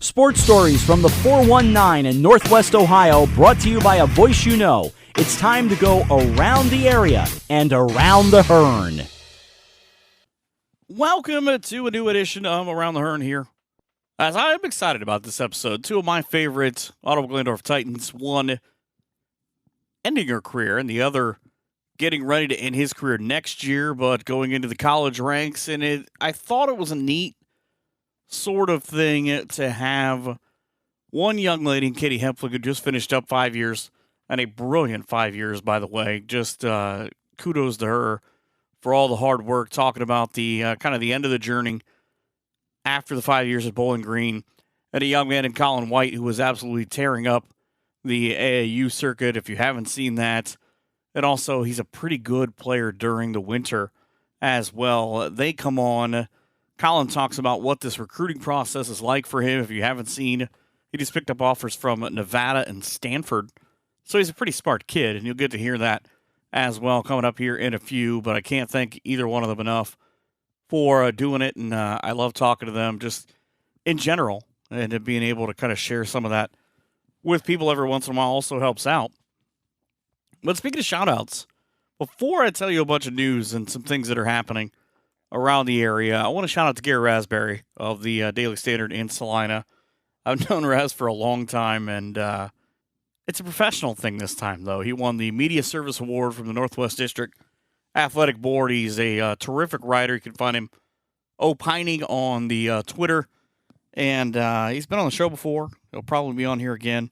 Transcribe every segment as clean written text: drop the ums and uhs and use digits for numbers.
Sports stories from the 419 in Northwest Ohio, brought to you by a voice you know. It's time to go around the area and around the Hearn. Welcome to a new edition of Around the Hearn here. As I'm excited about this episode, two of my favorite Ottawa Glandorf Titans, one ending her career and the other getting ready to end his career next year, but going into the college ranks. And I thought it was a neat sort of thing to have one young lady, Kadie Hempfling, who just finished up 5 years, and a brilliant 5 years, by the way. Just kudos to her for all the hard work, talking about the kind of the end of the journey after the 5 years at Bowling Green, and a young man in Colin White who was absolutely tearing up the AAU circuit, if you haven't seen that. And also, he's a pretty good player during the winter as well. They come on. Colin talks about what this recruiting process is like for him. If you haven't seen, he just picked up offers from Nevada and Stanford. So he's a pretty smart kid, and you'll get to hear that as well coming up here in a few. But I can't thank either one of them enough for doing it. And I love talking to them just in general, and being able to kind of share some of that with people every once in a while also helps out. But speaking of shout-outs, before I tell you a bunch of news and some things that are happening around the area, I want to shout out to Gary Raspberry of the Daily Standard in Salina. I've known Raz for a long time, and it's a professional thing this time, though. He won the Media Service Award from the Northwest District Athletic Board. He's a terrific writer. You can find him opining on the Twitter, and he's been on the show before. He'll probably be on here again.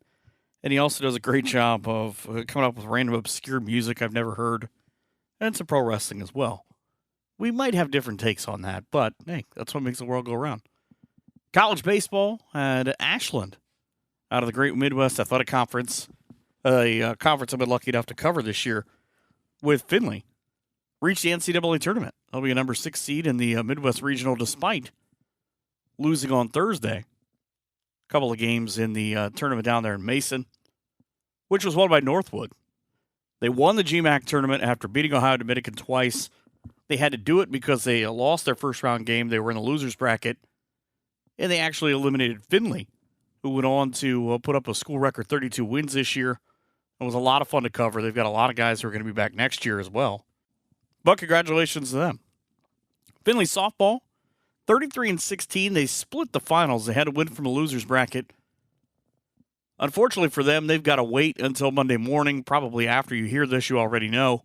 And he also does a great job of coming up with random obscure music I've never heard, and some pro wrestling as well. We might have different takes on that, but hey, that's what makes the world go around. College baseball had Ashland out of the Great Midwest Athletic Conference, a conference I've been lucky enough to cover this year with Findlay, reached the NCAA tournament. They'll be a number 6 seed in the Midwest Regional despite losing on Thursday. A couple of games in the tournament down there in Mason, which was won by Northwood. They won the GMAC tournament after beating Ohio Dominican twice. They had to do it because they lost their first-round game. They were in the loser's bracket, and they actually eliminated Findlay, who went on to put up a school record 32 wins this year. It was a lot of fun to cover. They've got a lot of guys who are going to be back next year as well. But congratulations to them. Findlay softball, 33-16. They split the finals. They had to win from the loser's bracket. Unfortunately for them, they've got to wait until Monday morning. Probably after you hear this, you already know,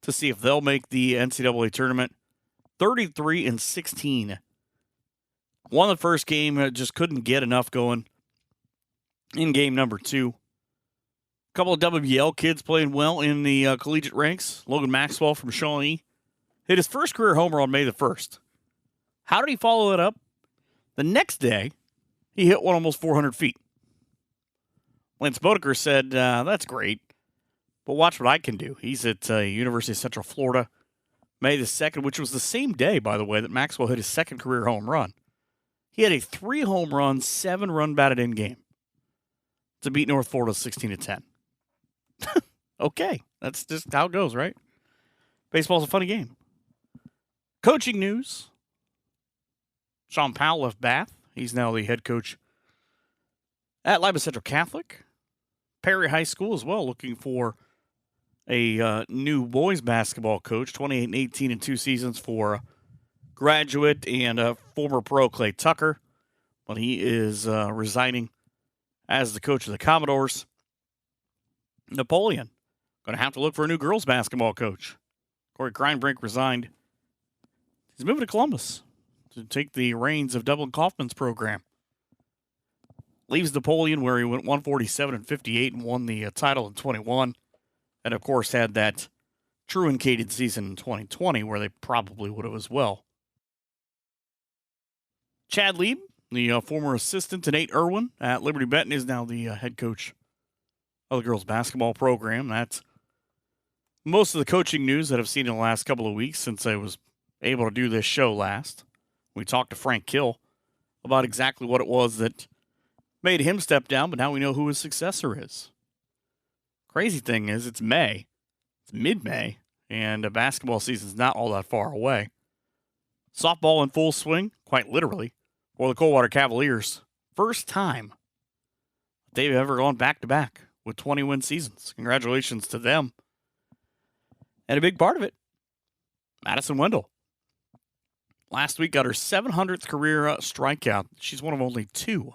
to see if they'll make the NCAA tournament. 33-16. Won the first game, just couldn't get enough going in game number 2. A couple of WBL kids playing well in the collegiate ranks. Logan Maxwell from Shawnee hit his first career homer on May the 1st. How did he follow it up? The next day, he hit one almost 400 feet. Lance Bodeker said, that's great, but watch what I can do. He's at University of Central Florida, May the 2nd, which was the same day, by the way, that Maxwell hit his second career home run. He had a 3-home run, 7-run batted in game to beat North Florida 16-10. Okay, that's just how it goes, right? Baseball's a funny game. Coaching news. Sean Powell left Bath. He's now the head coach at Lima Central Catholic. Perry High School as well, looking for a new boys basketball coach. 28-18 in 2 seasons for graduate and former pro Clay Tucker. But he is resigning as the coach of the Commodores. Napoleon, going to have to look for a new girls basketball coach. Corey Greinbrink resigned. He's moving to Columbus to take the reins of Dublin Kaufman's program. Leaves Napoleon where he went 147-58 and won the title in 21. And, of course, had that truncated season in 2020 where they probably would have as well. Chad Lieb, the former assistant to Nate Irwin at Liberty Benton, is now the head coach of the girls basketball program. That's most of the coaching news that I've seen in the last couple of weeks since I was able to do this show last. We talked to Frank Kill about exactly what it was that made him step down, but now we know who his successor is. Crazy thing is, it's May. It's mid-May, and the basketball season's not all that far away. Softball in full swing, quite literally, for the Coldwater Cavaliers. First time they've ever gone back-to-back with 20-win seasons. Congratulations to them. And a big part of it, Madison Wendell. Last week got her 700th career strikeout. She's one of only two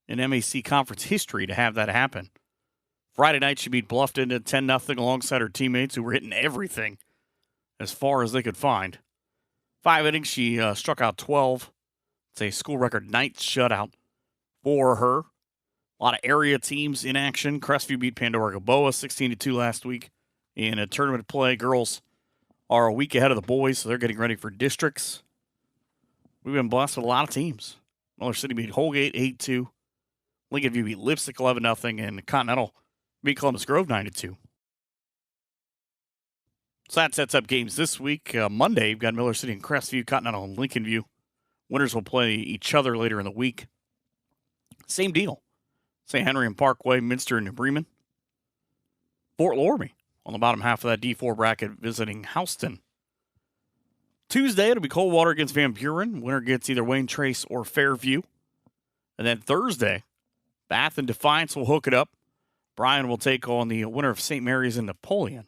in MAC conference history to have that happen. Friday night, she beat Bluffton at 10-0 alongside her teammates who were hitting everything as far as they could find. 5 innings, she struck out 12. It's a school record ninth shutout for her. A lot of area teams in action. Crestview beat Pandora Gaboa 16-2 last week in a tournament play. Girls are a week ahead of the boys, so they're getting ready for districts. We've been blessed with a lot of teams. Miller City beat Holgate 8-2. Lincoln View beat Lipstick 11-0, and Continental beat Columbus Grove 9-2. So that sets up games this week. Monday, you've got Miller City and Crestview, Continental and Lincoln View. Winners will play each other later in the week. Same deal. St. Henry and Parkway, Minster and New Bremen. Fort Loramie on the bottom half of that D4 bracket visiting Houston. Tuesday, it'll be Coldwater against Van Buren. Winner gets either Wayne Trace or Fairview. And then Thursday, Bath and Defiance will hook it up. Bryan will take on the winner of St. Mary's and Napoleon.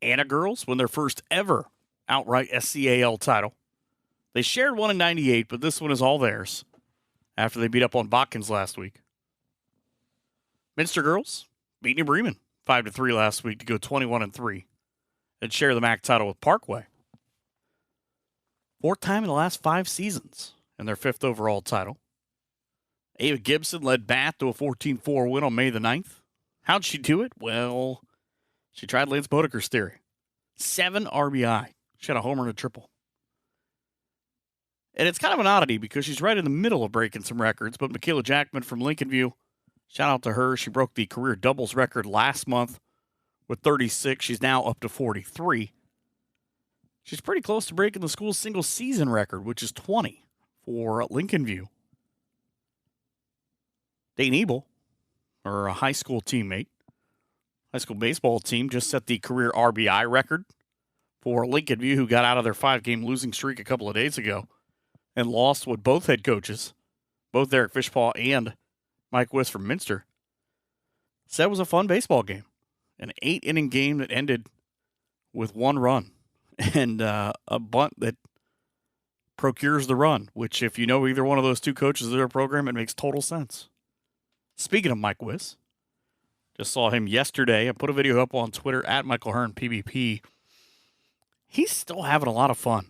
Anna girls win their first ever outright SCAL title. They shared one in 98, but this one is all theirs after they beat up on Botkins last week. Minster girls beat New Bremen 5-3 last week to go 21-3 and share the MAC title with Parkway. Fourth time in the last 5 seasons and their 5th overall title. Ava Gibson led Bath to a 14-4 win on May the 9th. How'd she do it? Well, she tried Lance Bodeker's theory. 7 RBI. She had a homer and a triple. And it's kind of an oddity because she's right in the middle of breaking some records, but Michaela Jackman from Lincoln View, shout out to her. She broke the career doubles record last month with 36. She's now up to 43. She's pretty close to breaking the school's single season record, which is 20 for Lincoln View. Dane Ebel, her high school teammate, high school baseball team, just set the career RBI record for Lincoln View, who got out of their 5-game losing streak a couple of days ago and lost with both head coaches, both Eric Fishpaw and Mike Wiss from Minster. Said it was a fun baseball game, an 8-inning game that ended with 1 run and a bunt that procures the run, which if you know either one of those two coaches of their program, it makes total sense. Speaking of Mike Wiss, just saw him yesterday. I put a video up on Twitter at Michael Hearn PBP. He's still having a lot of fun,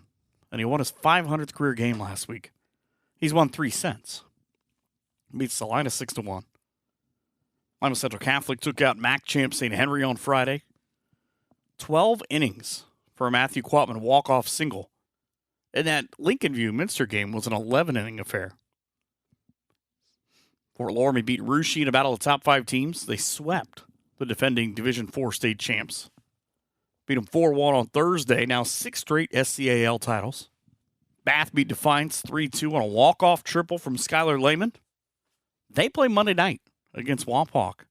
and he won his 500th career game last week. He's won 3 cents. Beats Salina 6-1. Lima Central Catholic took out MAC champ St. Henry on Friday. 12 innings for a Matthew Quatman walk-off single. And that Lincoln View Minster game was an 11-inning affair. Fort Loramie beat Russia in a battle of top 5 teams. They swept the defending Division IV state champs. Beat them 4-1 on Thursday. Now 6 straight SCAL titles. Bath beat Defiance 3-2 on a walk-off triple from Skylar Lehman. They play Monday night against Wampauck.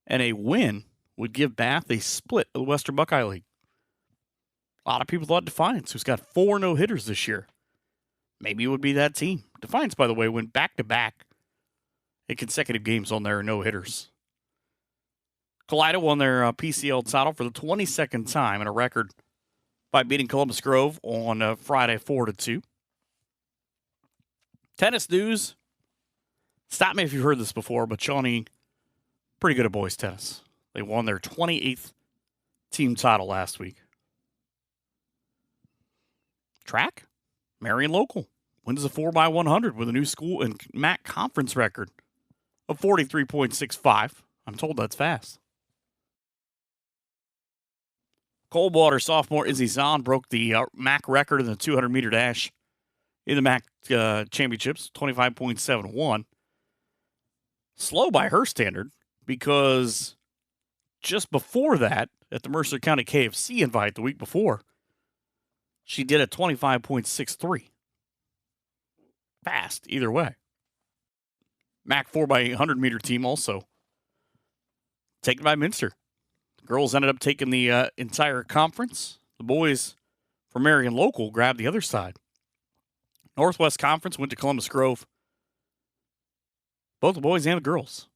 And a win would give Bath a split of the Western Buckeye League. A lot of people thought Defiance, who's got 4 no-hitters this year, maybe it would be that team. Defiance, by the way, went back-to-back in consecutive games on their no-hitters. Collider won their PCL title for the 22nd time in a record by beating Columbus Grove on Friday 4-2. Tennis news. Stop me if you've heard this before, but Shawnee, pretty good at boys tennis. They won their 28th team title last week. Track, Marion Local wins the 4x100 with a new school and MAC conference record of 43.65. I'm told that's fast. Coldwater sophomore Izzy Zahn broke the MAC record in the 200-meter dash in the MAC championships, 25.71. Slow by her standard because just before that, at the Mercer County KFC invite the week before, she did a 25.63. Fast, either way. MAC 4x100-meter team also taken by Minster. The girls ended up taking the entire conference. The boys from Marion Local grabbed the other side. Northwest Conference went to Columbus Grove. Both the boys and the girls.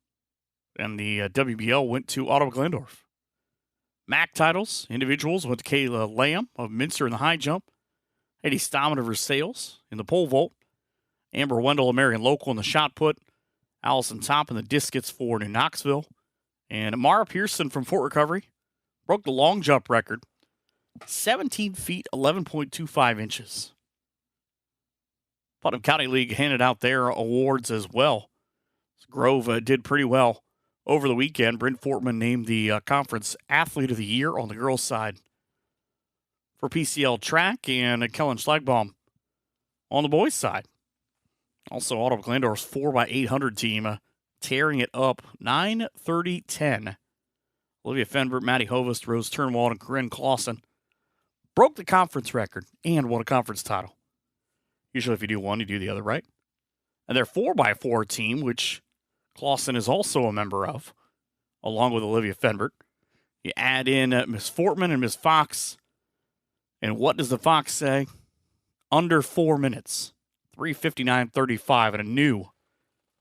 And the WBL went to Ottawa Glandorf. MAC titles, individuals went to Kayla Lamb of Minster in the high jump. Eddie Stammen of Versailles in the pole vault. Amber Wendell of Marion Local in the shot put. Allison Top in the discus for New Knoxville. And Mara Pearson from Fort Recovery broke the long jump record. 17 feet, 11.25 inches. Putnam County League handed out their awards as well. Grove did pretty well over the weekend. Bryn Fortman named the Conference Athlete of the Year on the girls' side for PCL track, and Kellen Schlagbaum on the boys' side. Also, Ottawa Glandorf's 4x800 team tearing it up 9:30-10. Olivia Fenbert, Maddie Hovest, Rose Turnwald, and Corinne Clausen broke the conference record and won a conference title. Usually if you do one, you do the other, right? And their 4x4 team, which Clausen is also a member of, along with Olivia Fenbert. You add in Miss Fortman and Miss Fox. And what does the Fox say? Under 4 minutes. 3:59:35 and a new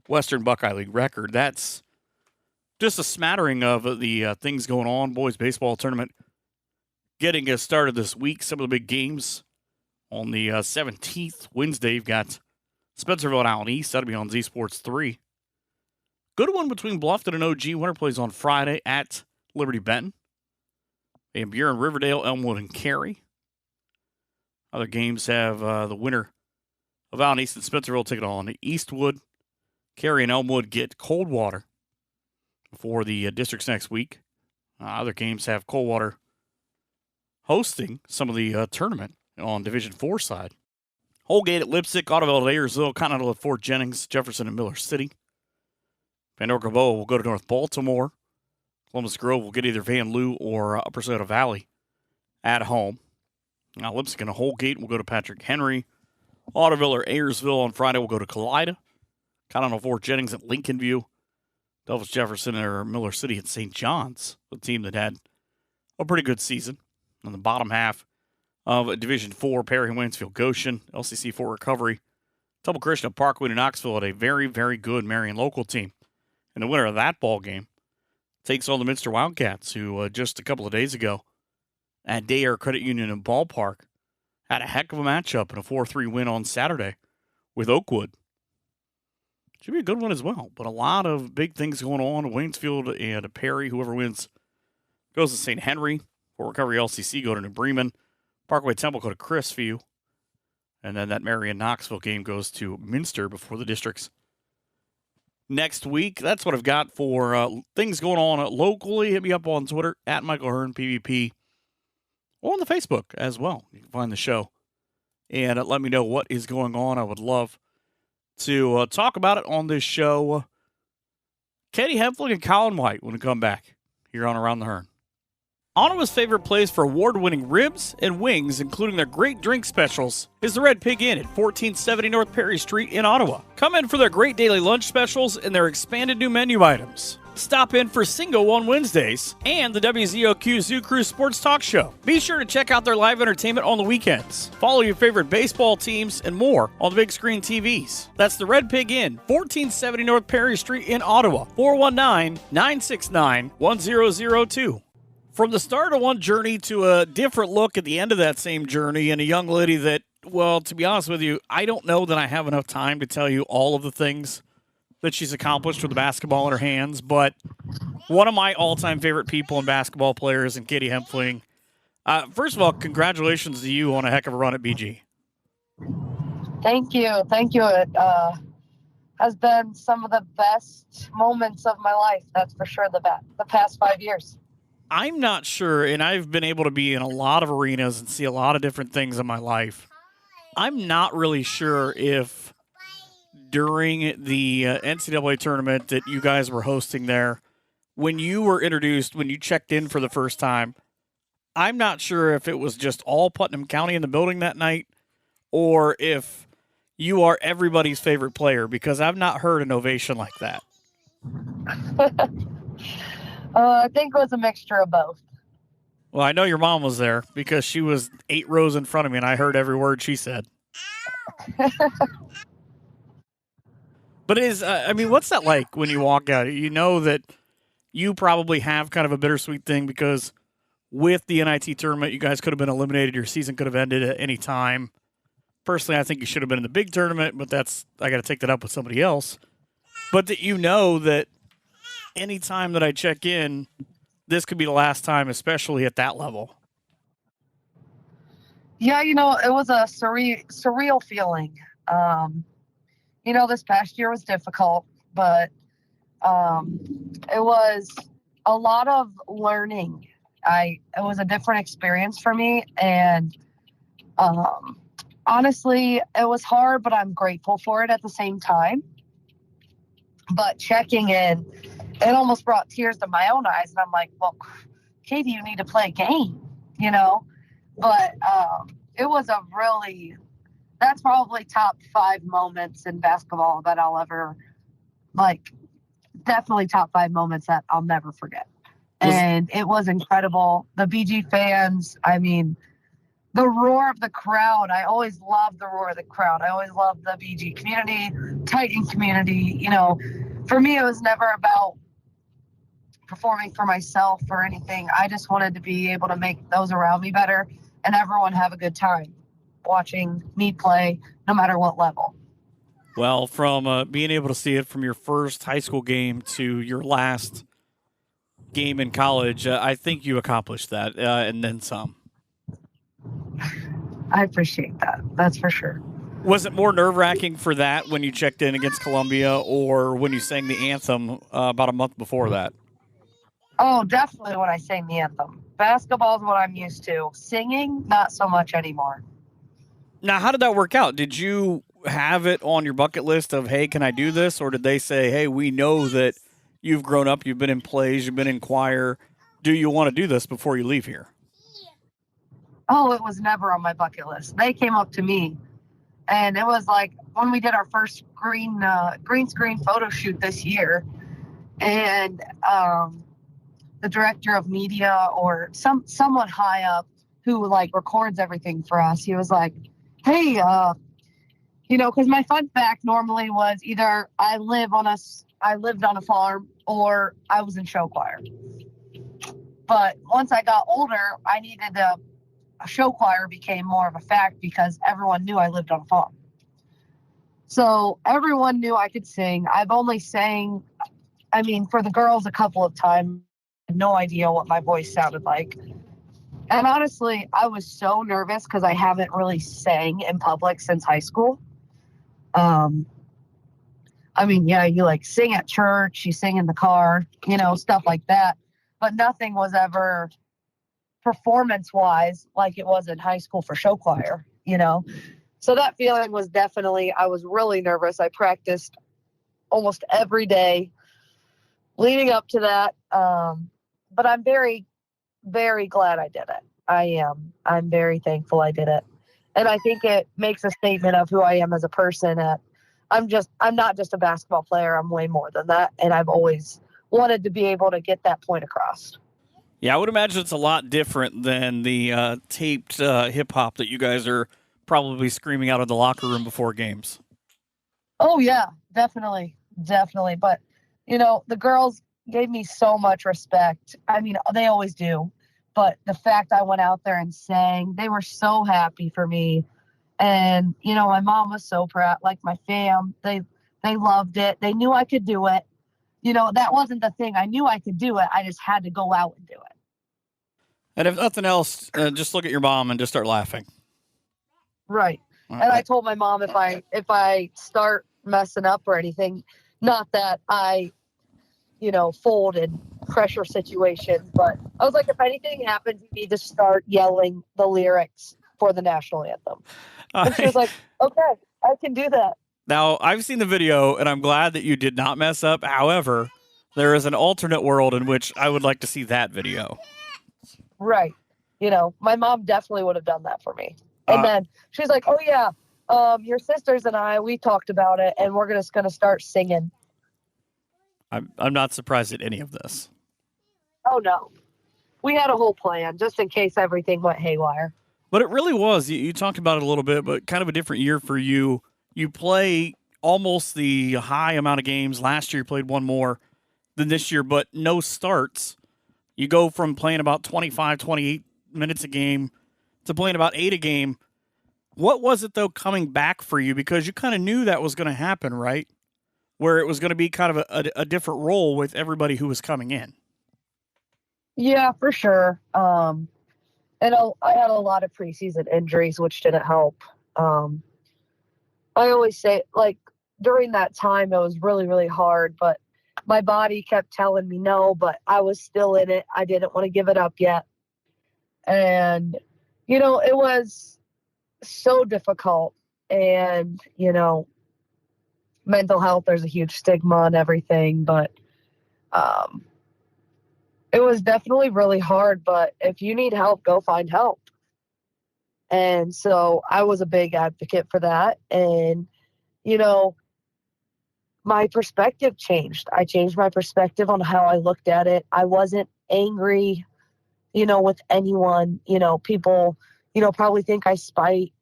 Western Buckeye League record. That's just a smattering of the things going on. Boys baseball tournament getting us started this week. Some of the big games on the 17th. Wednesday, you've got Spencerville and Allen East. That'll be on Z Sports 3. Good one between Bluffton and OG. Winner plays on Friday at Liberty Benton. Van Buren, Riverdale, Elmwood, and Cary. Other games have the winner of Allen East and Spencerville taking on Eastwood. Cary and Elmwood get Coldwater for the districts next week. Other games have Coldwater hosting some of the tournament on Division 4 side. Holgate at Lipstick, Otterville at Ayersville, Continental at Fort Jennings, Jefferson and Miller City. Pandora-Bow will go to North Baltimore. Columbus Grove will get either Van Loo or Upper Scioto Valley at home. Now Lipstick and Holgate will go to Patrick Henry. Otterville or Ayersville on Friday will go to Kalida. Continental Fort Jennings at Lincoln View. Delphus Jefferson or Miller City at St. John's, the team that had a pretty good season. On the bottom half of Division 4, Perry, Waynesfield, Goshen, LCC Fort Recovery, Temple Christian at Parkway to Knoxville at a very, very good Marion local team. And the winner of that ball game takes on the Minster Wildcats, who just a couple of days ago at Day Air Credit Union in Ballpark had a heck of a matchup and a 4-3 win on Saturday with Oakwood. Should be a good one as well, but a lot of big things going on. Waynesfield and Perry, whoever wins, goes to St. Henry. Fort Recovery LCC go to New Bremen. Parkway Temple go to Crisview. And then that Marion Knoxville game goes to Minster before the districts next week. That's what I've got for things going on locally. Hit me up on Twitter, at Michael Hearn, PvP, or on the Facebook as well. You can find the show. And let me know what is going on. I would love to talk about it on this show. Kadie Hempfling and Colin White when we come back here on Around the Hearn. Ottawa's favorite place for award-winning ribs and wings, including their great drink specials, is the Red Pig Inn at 1470 North Perry Street in Ottawa. Come in for their great daily lunch specials and their expanded new menu items. Stop in for Singo on Wednesdays and the WZOQ Zoo Crew Sports Talk Show. Be sure to check out their live entertainment on the weekends. Follow your favorite baseball teams and more on the big screen TVs. That's the Red Pig Inn, 1470 North Perry Street in Ottawa, 419-969-1002. From the start of one journey to a different look at the end of that same journey, and a young lady that, well, to be honest with you, I don't know that I have enough time to tell you all of the things that she's accomplished with the basketball in her hands, but one of my all-time favorite people and basketball players in Kadie Hempfling. First of all, congratulations to you on a heck of a run at BG. Thank you. Thank you. It has been some of the best moments of my life, that's for sure, the past 5 years. I'm not sure, and I've been able to be in a lot of arenas and see a lot of different things in my life. I'm not really sure if during the NCAA tournament that you guys were hosting there, when you were introduced, when you checked in for the first time, I'm not sure if it was just all Putnam County in the building that night or if you are everybody's favorite player, because I've not heard an ovation like that. I think it was a mixture of both. Well, I know your mom was there because she was 8 rows in front of me, and I heard every word she said. But what's that like when you walk out? You know that you probably have kind of a bittersweet thing because with the NIT tournament, you guys could have been eliminated. Your season could have ended at any time. Personally, I think you should have been in the big tournament, but I got to take that up with somebody else. But that you know that any time that I check in, this could be the last time, especially at that level. Yeah, it was a surreal feeling. This past year was difficult, but it was a lot of learning. It was a different experience for me, and honestly, it was hard, but I'm grateful for it at the same time. But checking in, it almost brought tears to my own eyes, and I'm like, well, Kadie, you need to play a game, But it was that's probably top 5 moments in basketball that I'll ever, definitely top 5 moments that I'll never forget. And it was incredible. The BG fans, the roar of the crowd. I always loved the roar of the crowd. I always loved the BG community, Titan community. For me, it was never about performing for myself or anything. I just wanted to be able to make those around me better and everyone have a good time watching me play, no matter what level. Well, from being able to see it from your first high school game to your last game in college, I think you accomplished that and then some. I appreciate that. That's for sure. Was it more nerve-wracking for that when you checked in against Columbia or when you sang the anthem about a month before that? Oh, definitely when I sang the anthem. Basketball is what I'm used to. Singing, not so much anymore. Now, how did that work out? Did you have it on your bucket list of, hey, can I do this? Or did they say, hey, we know that you've grown up, you've been in plays, you've been in choir. Do you want to do this before you leave here? Oh, it was never on my bucket list. They came up to me, and it was like when we did our first green screen photo shoot this year, and the director of media or someone high up who records everything for us, he was like, hey, because my fun fact normally was either I lived on a farm or I was in show choir. But once I got older, I needed a show choir became more of a fact because everyone knew I lived on a farm. So everyone knew I could sing. I've only sang, for the girls a couple of times. I had no idea what my voice sounded like. And honestly, I was so nervous because I haven't really sang in public since high school. You sing at church, you sing in the car, stuff like that. But nothing was ever performance-wise like it was in high school for show choir, So that feeling was definitely, I was really nervous. I practiced almost every day leading up to that. But I'm very, very glad I did it. I am. I'm very thankful I did it. And I think it makes a statement of who I am as a person. I'm not just a basketball player. I'm way more than that. And I've always wanted to be able to get that point across. Yeah, I would imagine it's a lot different than the taped hip-hop that you guys are probably screaming out of the locker room before games. Oh, yeah, definitely. Definitely. But, the girls gave me so much respect. They always do. But the fact I went out there and sang, they were so happy for me. And, my mom was so proud, my fam, they loved it. They knew I could do it. That wasn't the thing. I knew I could do it. I just had to go out and do it. And if nothing else, just look at your mom and just start laughing. Right. And I told my mom if I start messing up or anything, not that I, fold in pressure situations, but I was like, if anything happens, you need to start yelling the lyrics for the national anthem. And she was like, okay, I can do that. Now, I've seen the video, and I'm glad that you did not mess up. However, there is an alternate world in which I would like to see that video. Right. My mom definitely would have done that for me. And then she's like, oh, yeah, your sisters and I, we talked about it, and we're just going to start singing. I'm not surprised at any of this. Oh, no. We had a whole plan just in case everything went haywire. But it really was. You talked about it a little bit, but kind of a different year for you. You play almost the high amount of games. Last year you played one more than this year, but no starts. You go from playing about 25, 28 minutes a game to playing about 8 a game. What was it, though, coming back for you? Because you kind of knew that was going to happen, right? Where it was going to be kind of a different role with everybody who was coming in. Yeah, for sure. And I had a lot of preseason injuries, which didn't help. I always say, like, during that time, it was really, really hard, but my body kept telling me no, but I was still in it. I didn't want to give it up yet. And, it was so difficult. And, mental health, there's a huge stigma and everything, but it was definitely really hard. But if you need help, go find help. And so I was a big advocate for that. And, my perspective changed. I changed my perspective on how I looked at it. I wasn't angry, with anyone. People, probably think I spite,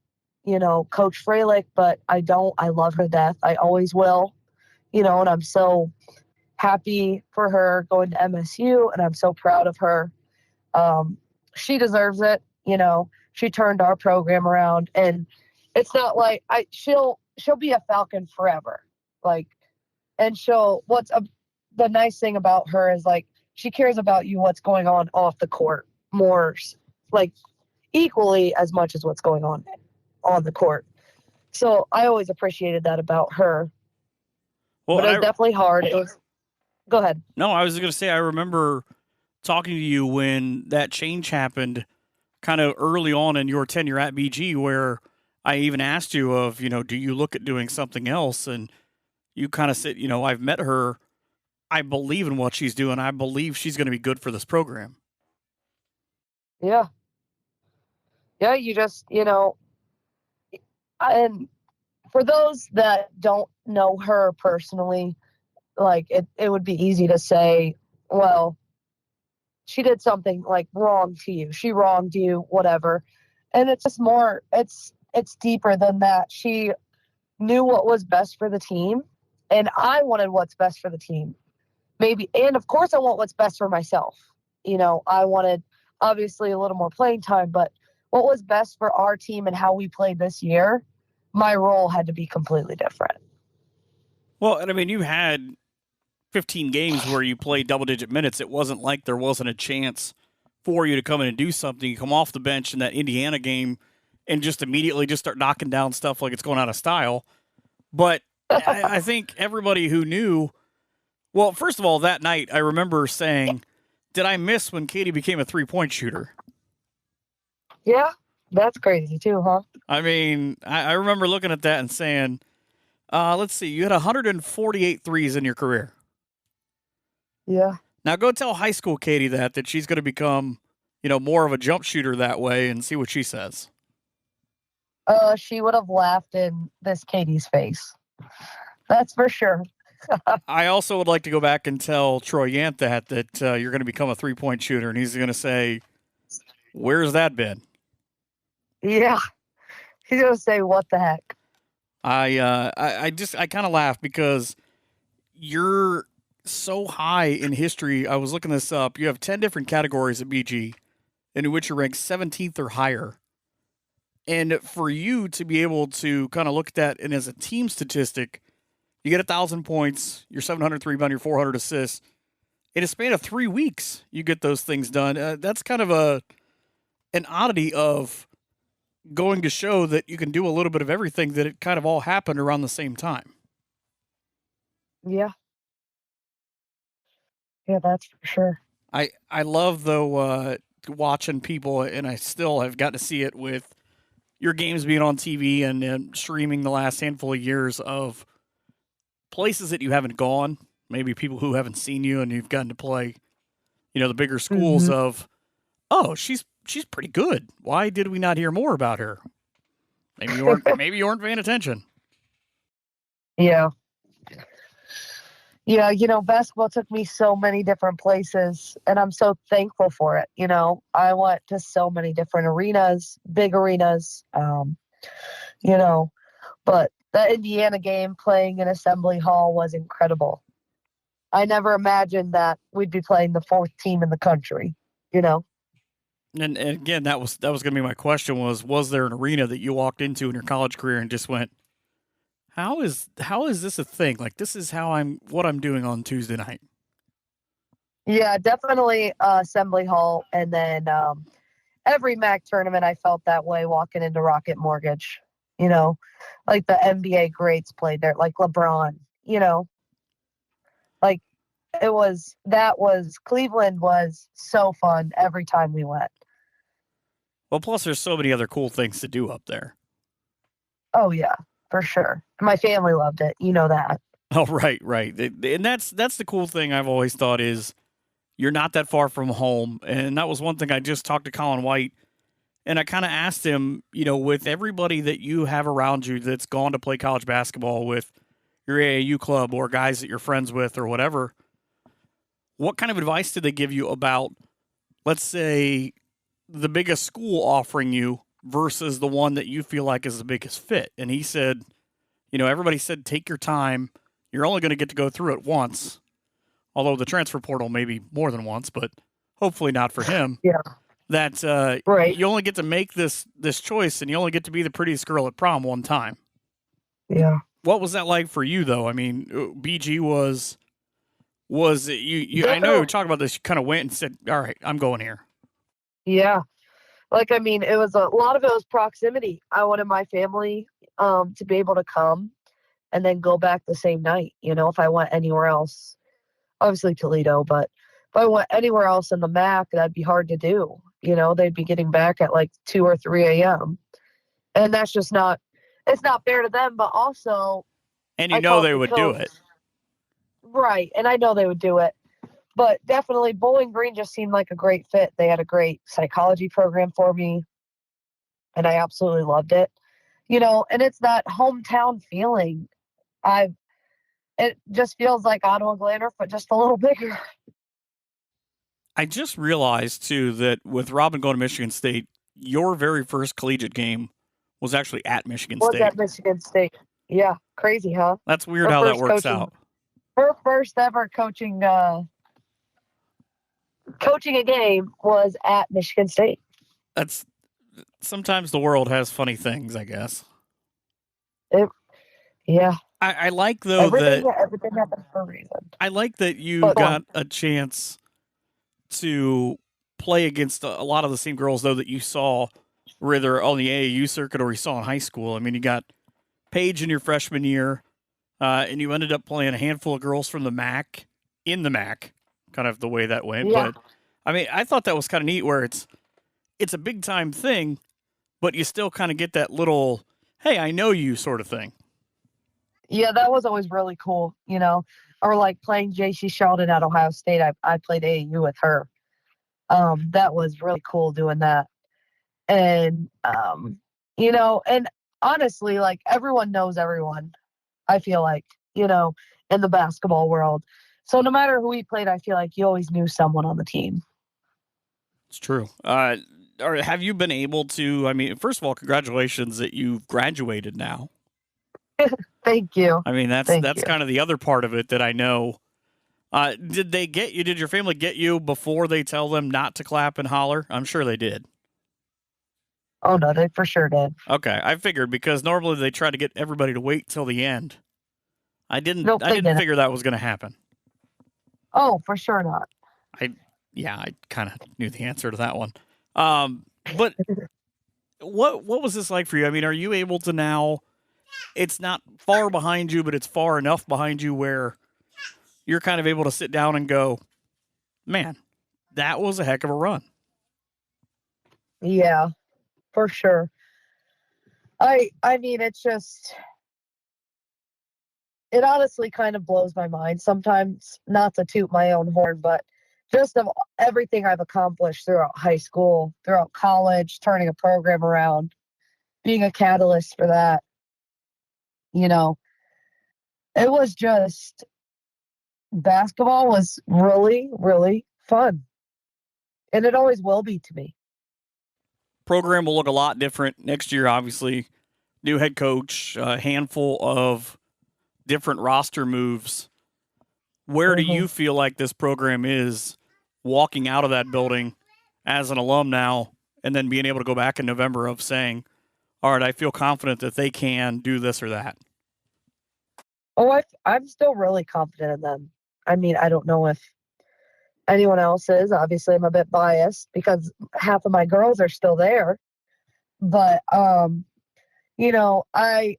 Coach Freilich, but I don't. I love her to death. I always will, and I'm so happy for her going to MSU, and I'm so proud of her. She deserves it. She turned our program around, and it's not like she'll be a Falcon forever. And the nice thing about her is, she cares about you, what's going on off the court more, equally as much as what's going on the court. So I always appreciated that about her. Well, but it was definitely hard. Go ahead. No, I was going to say, I remember talking to you when that change happened kind of early on in your tenure at BG, where I even asked you do you look at doing something else? And you kind of said, I've met her. I believe in what she's doing. I believe she's going to be good for this program. Yeah. Yeah, you just, and for those that don't know her personally, it would be easy to say, well, she did something wrong to you. She wronged you, whatever. And it's just more, it's deeper than that. She knew what was best for the team, and I wanted what's best for the team. Maybe, and of course I want what's best for myself. I wanted obviously a little more playing time, but what was best for our team and how we played this year, my role had to be completely different. Well, and I mean, you had 15 games where you played double-digit minutes. It wasn't like there wasn't a chance for you to come in and do something. You come off the bench in that Indiana game and just immediately just start knocking down stuff like it's going out of style. But I think everybody who knew, well, first of all, that night I remember saying, did I miss when Kadie became a three-point shooter? Yeah, that's crazy too, huh? I mean, I remember looking at that and saying, let's see, you had 148 threes in your career. Yeah. Now go tell high school Kadie that she's going to become, more of a jump shooter that way, and see what she says. She would have laughed in this Kadie's face. That's for sure. I also would like to go back and tell Troy Yant that you're going to become a three-point shooter, and he's going to say, where's that been? Yeah. He's going to say, what the heck? I kind of laugh because you're so high in history. I was looking this up. You have 10 different categories at BG, in which you're ranked 17th or higher. And for you to be able to kind of look at that, and as a team statistic, you get 1,000 points, your 700 rebound, your 400 assists. In a span of 3 weeks, you get those things done. That's kind of an oddity of going to show that you can do a little bit of everything, that it kind of all happened around the same time. Yeah. Yeah, that's for sure. I love, though, watching people, and I still have got to see it with your games being on TV and streaming the last handful of years of places that you haven't gone, maybe people who haven't seen you, and you've gotten to play, the bigger schools of, oh, she's pretty good. Why did we not hear more about her? Maybe you weren't paying attention. Yeah. Yeah, basketball took me so many different places, and I'm so thankful for it. I went to so many different arenas, big arenas, you know, but the Indiana game playing in Assembly Hall was incredible. I never imagined that we'd be playing the fourth team in the country, you know? And again, that was going to be my question: was there an arena that you walked into in your college career and just went, how is this a thing? Like, this is what I'm doing on Tuesday night. Yeah, definitely Assembly Hall. And then every MAC tournament, I felt that way walking into Rocket Mortgage, like the NBA greats played there, like LeBron, like Cleveland was so fun every time we went. Well, plus there's so many other cool things to do up there. Oh, yeah, for sure. My family loved it. You know that. Oh, right. And that's the cool thing I've always thought is you're not that far from home. And that was one thing I just talked to Colin White, and I kind of asked him, with everybody that you have around you that's gone to play college basketball with your AAU club or guys that you're friends with or whatever, what kind of advice did they give you about, let's say, the biggest school offering you versus the one that you feel like is the biggest fit? And he said, everybody said, take your time. You're only going to get to go through it once, although the transfer portal maybe more than once, but hopefully not for him. Yeah. That right. You only get to make this choice, and you only get to be the prettiest girl at prom one time. Yeah. What was that like for you, though? I mean, BG was you? I know you were talking about this. You kind of went and said, "All right, I'm going here." Yeah. It was a lot of it was proximity. I wanted my family to be able to come and then go back the same night. If I went anywhere else, obviously Toledo, but if I went anywhere else in the MAC, that'd be hard to do. They'd be getting back at like 2 or 3 a.m. And that's just it's not fair to them, but also. And they would do it. Right. And I know they would do it. But definitely Bowling Green just seemed like a great fit. They had a great psychology program for me, and I absolutely loved it. And it's that hometown feeling. It just feels like Ottawa Glandorf, but just a little bigger. I just realized, too, that with Robin going to Michigan State, your very first collegiate game was actually at Michigan State. Was at Michigan State. Yeah, crazy, huh? That's weird how that works out. Her first ever coaching a game was at Michigan State. That's sometimes the world has funny things, I guess. Yeah. I like, though, everything happens for a reason. I like that you got a chance to play against a lot of the same girls, though, that you saw whether on the AAU circuit or you saw in high school. I mean, you got Paige in your freshman year, and you ended up playing a handful of girls from the MAC in the MAC, kind of the way that went. Yeah. But, I mean, I thought that was kind of neat where it's a big-time thing, but you still kind of get that little, hey, I know you sort of thing. Yeah, that was always really cool, or like playing J.C. Sheldon at Ohio State. I played AAU with her. That was really cool doing that. And, and honestly, like everyone knows everyone, I feel like, in the basketball world. So no matter who we played, I feel like you always knew someone on the team. It's true. Or have you been able to, I mean, first of all, congratulations that you've graduated now. Thank you. I mean, that's kind of the other part of it that I know. Did they get you? Did your family get you before they tell them not to clap and holler? I'm sure they did. Oh, no, they for sure did. Okay, I figured because normally they try to get everybody to wait till the end. I didn't figure that was going to happen. Oh, for sure not. I kind of knew the answer to that one. But what was this like for you? I mean, are you able to now? It's not far behind you, but it's far enough behind you where you're kind of able to sit down and go, man, that was a heck of a run. Yeah, for sure. I mean, it's just, it honestly kind of blows my mind sometimes, not to toot my own horn, but just of everything I've accomplished throughout high school, throughout college, turning a program around, being a catalyst for that. It was just basketball was really, really fun. And it always will be to me. Program will look a lot different next year, obviously. New head coach, a handful of different roster moves. Where do you feel like this program is walking out of that building as an alum now and then being able to go back in November of saying, all right, I feel confident that they can do this or that? Oh, I'm still really confident in them. I mean, I don't know if anyone else is. Obviously, I'm a bit biased because half of my girls are still there. But, you know, I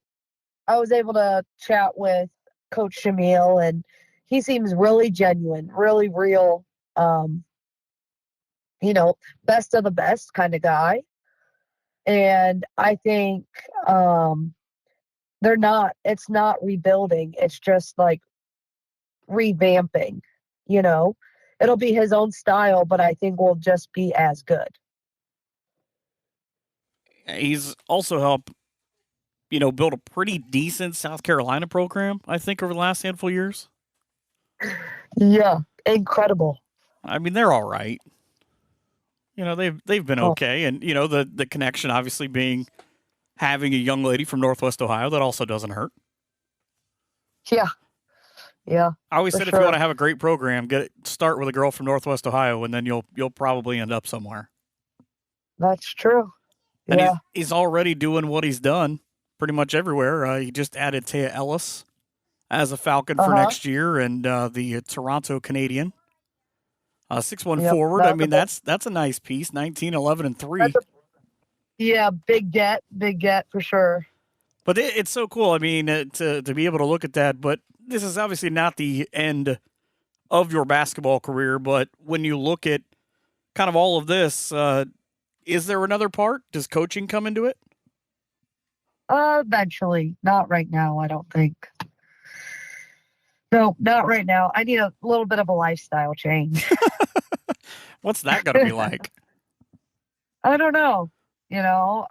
was able to chat with Coach Shamil, and he seems really genuine, really real, you know, best of the best kind of guy. And I think it's not rebuilding. It's just like revamping, you know. It'll be his own style, but I think we'll just be as good. He's also helped, build a pretty decent South Carolina program, I think, over the last handful of years. Yeah, incredible. I mean, they're all right. They've been okay. And, the connection obviously being having a young lady from Northwest Ohio, that also doesn't hurt. Yeah. Yeah. I always said if you want to have a great program, start with a girl from Northwest Ohio, and then you'll probably end up somewhere. That's true. And yeah. he's already doing what he's done pretty much everywhere. He just added Taya Ellis as a Falcon for next year, and the Toronto Canadian. 6'1" forward. I mean, that's a nice piece. 19, 11, and 3. Big get for sure. But it's so cool. I mean, to be able to look at that. But this is obviously not the end of your basketball career. But when you look at kind of all of this, is there another part? Does coaching come into it? Eventually. Not right now, I don't think. No, not right now. I need a little bit of a lifestyle change. What's that going to be like? I don't know. We'll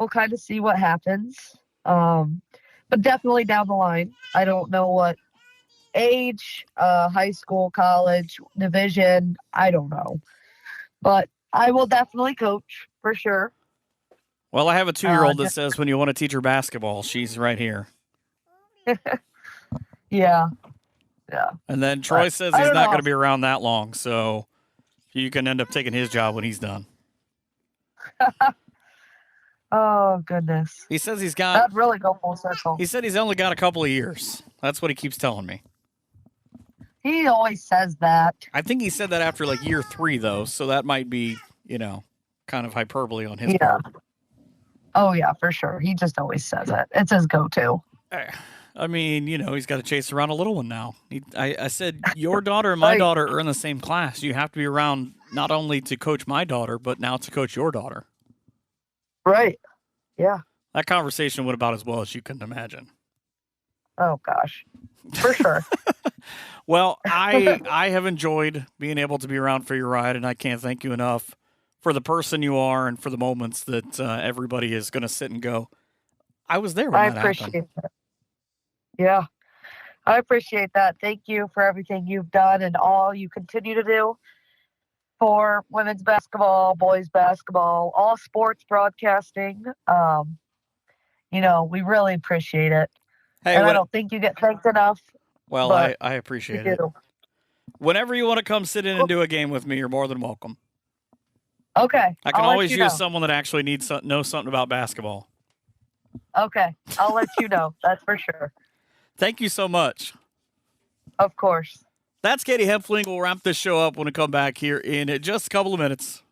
kind of see what happens. But definitely down the line. I don't know what age, high school, college, division. I don't know. But I will definitely coach for sure. Well, I have a 2-year-old that says when you want to teach her basketball, she's right here. Yeah. And then Troy says he's not going to be around that long, so you can end up taking his job when he's done. Oh, goodness. He says he's got... That'd really go full circle. He said he's only got a couple of years. That's what he keeps telling me. He always says that. I think he said that after like year 3, though, so that might be, kind of hyperbole on his part. Oh, yeah, for sure. He just always says it. It's his go-to. I mean, he's got to chase around a little one now. I said, your daughter and my daughter are in the same class. You have to be around not only to coach my daughter, but now to coach your daughter. Right. Yeah. That conversation went about as well as you can imagine. Oh, gosh. For sure. Well, I have enjoyed being able to be around for your ride, and I can't thank you enough for the person you are and for the moments that everybody is going to sit and go, I was there when that happened. I appreciate that. Yeah. I appreciate that. Thank you for everything you've done and all you continue to do for women's basketball, boys basketball, all sports broadcasting. We really appreciate it. Hey, and I don't think you get thanked enough. Well, I appreciate it. Whenever you want to come sit in and do a game with me, you're more than welcome. Okay. I can always use someone that actually knows something about basketball. Okay. I'll let you know. That's for sure. Thank you so much. Of course. That's Kadie Hempfling. We'll wrap this show up when we come back here in just a couple of minutes.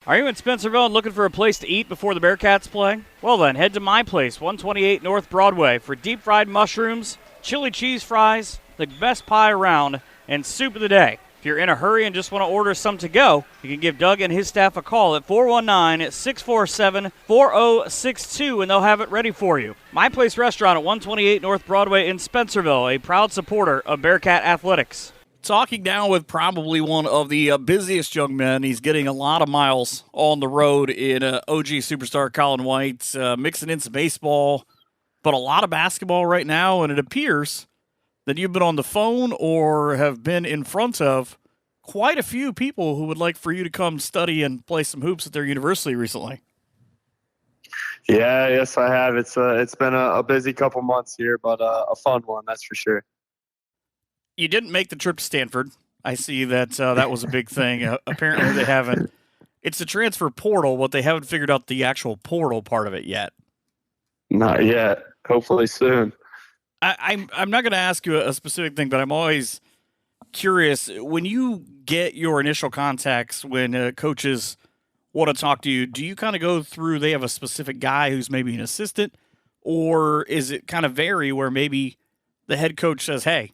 Are you in Spencerville and looking for a place to eat before the Bearcats play? Well then, head to my place, 128 North Broadway, for deep-fried mushrooms, chili cheese fries, the best pie around, and soup of the day. If you're in a hurry and just want to order some to go, you can give Doug and his staff a call at 419-647-4062, and they'll have it ready for you. My Place Restaurant at 128 North Broadway in Spencerville, a proud supporter of Bearcat Athletics. Talking now with probably one of the busiest young men. He's getting a lot of miles on the road in OG superstar Colin White, mixing in some baseball, but a lot of basketball right now, and it appears that you've been on the phone or have been in front of quite a few people who would like for you to come study and play some hoops at their university recently. Yeah, yes, I have. It's been a busy couple months here, but a fun one, that's for sure. You didn't make the trip to Stanford. I see that that was a big thing. Apparently they haven't. It's the transfer portal, but they haven't figured out the actual portal part of it yet. Not yet. Hopefully soon. I'm not going to ask you a specific thing, but I'm always curious. When you get your initial contacts, when coaches want to talk to you, do you kind of go through, they have a specific guy who's maybe an assistant, or is it kind of vary where maybe the head coach says, hey,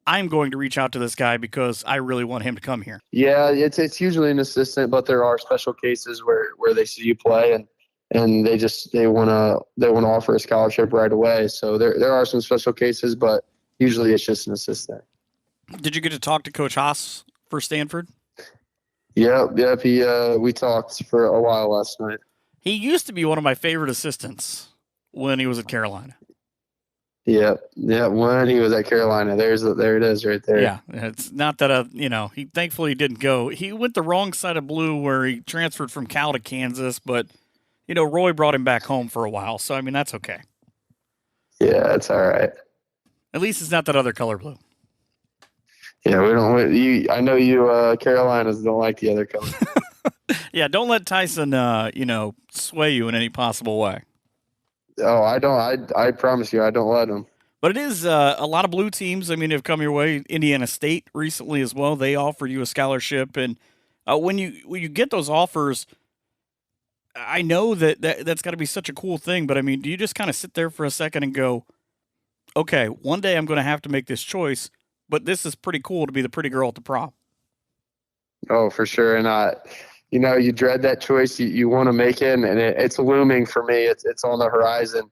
I'm going to reach out to this guy because I really want him to come here? Yeah, it's usually an assistant, but there are special cases where they see you play and they want to offer a scholarship right away. So there are some special cases, but usually it's just an assistant. Did you get to talk to Coach Haas for Stanford? Yep. We talked for a while last night. He used to be one of my favorite assistants when he was at Carolina. Yeah. When he was at Carolina, there it is right there. Yeah, it's not that he thankfully didn't go. He went the wrong side of blue where he transferred from Cal to Kansas, but Roy brought him back home for a while, so I mean that's okay. Yeah, that's all right. At least it's not that other color blue. Yeah, we don't. I know you Carolinas don't like the other color. Yeah, don't let Tyson sway you in any possible way. Oh, I don't. I promise you, I don't let him. But it is a lot of blue teams. I mean, have come your way. Indiana State recently as well. They offered you a scholarship, and when you get those offers, I know that's got to be such a cool thing. But I mean, do you just kind of sit there for a second and go, okay, one day I'm going to have to make this choice, but this is pretty cool to be the pretty girl at the prom? Oh, for sure. And you dread that choice. You want to make it, and it's looming for me. It's on the horizon.